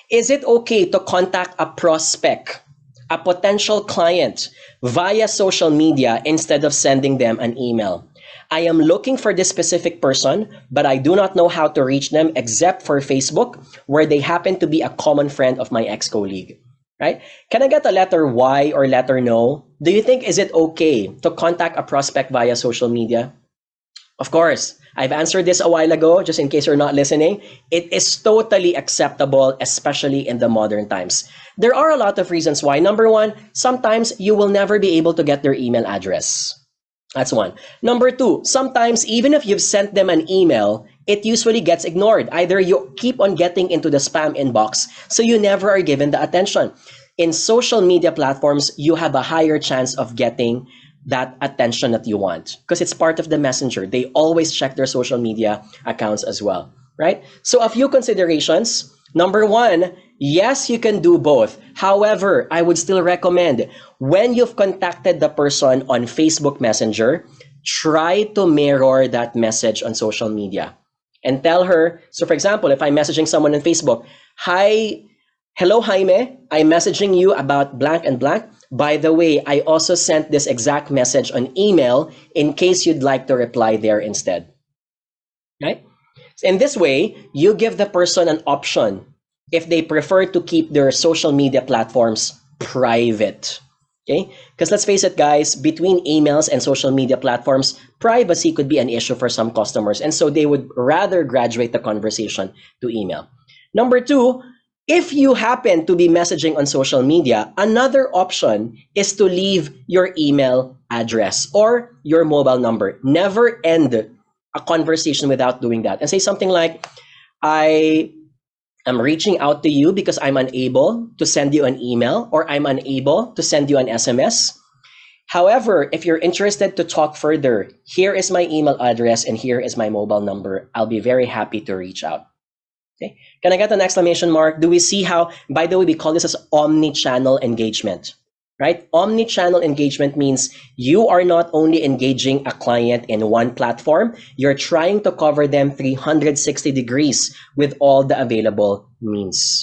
Is it okay to contact a prospect, a potential client, via social media instead of sending them an email? I am looking for this specific person, but I do not know how to reach them except for Facebook, where they happen to be a common friend of my ex-colleague. Right? Can I get a letter Y or letter no? Do you think is it okay to contact a prospect via social media? Of course, I've answered this a while ago, just in case you're not listening. It is totally acceptable, especially in the modern times. There are a lot of reasons why. Number one, sometimes you will never be able to get their email address. That's one. Number two, sometimes even if you've sent them an email, it usually gets ignored. Either you keep on getting into the spam inbox, so you never are given the attention. In social media platforms, you have a higher chance of getting that attention that you want because it's part of the messenger. They always check their social media accounts as well, right? So a few considerations. Number one, yes, you can do both. However, I would still recommend when you've contacted the person on Facebook Messenger, try to mirror that message on social media and tell her. So for example, if I'm messaging someone on Facebook, hi, hello, Jaime, I'm messaging you about blank and blank. By the way, I also sent this exact message on email in case you'd like to reply there instead. Right? In this way, you give the person an option if they prefer to keep their social media platforms private. Okay? Because let's face it, guys, between emails and social media platforms, privacy could be an issue for some customers. And so they would rather graduate the conversation to email. Number two, if you happen to be messaging on social media, another option is to leave your email address or your mobile number. Never end a conversation without doing that. And say something like, I am reaching out to you because I'm unable to send you an email or I'm unable to send you an SMS. However, if you're interested to talk further, here is my email address and here is my mobile number. I'll be very happy to reach out. Okay. Can I get an exclamation mark? Do we see how, by the way, we call this as omni-channel engagement, right? Omni-channel engagement means you are not only engaging a client in one platform, you're trying to cover them 360 degrees with all the available means.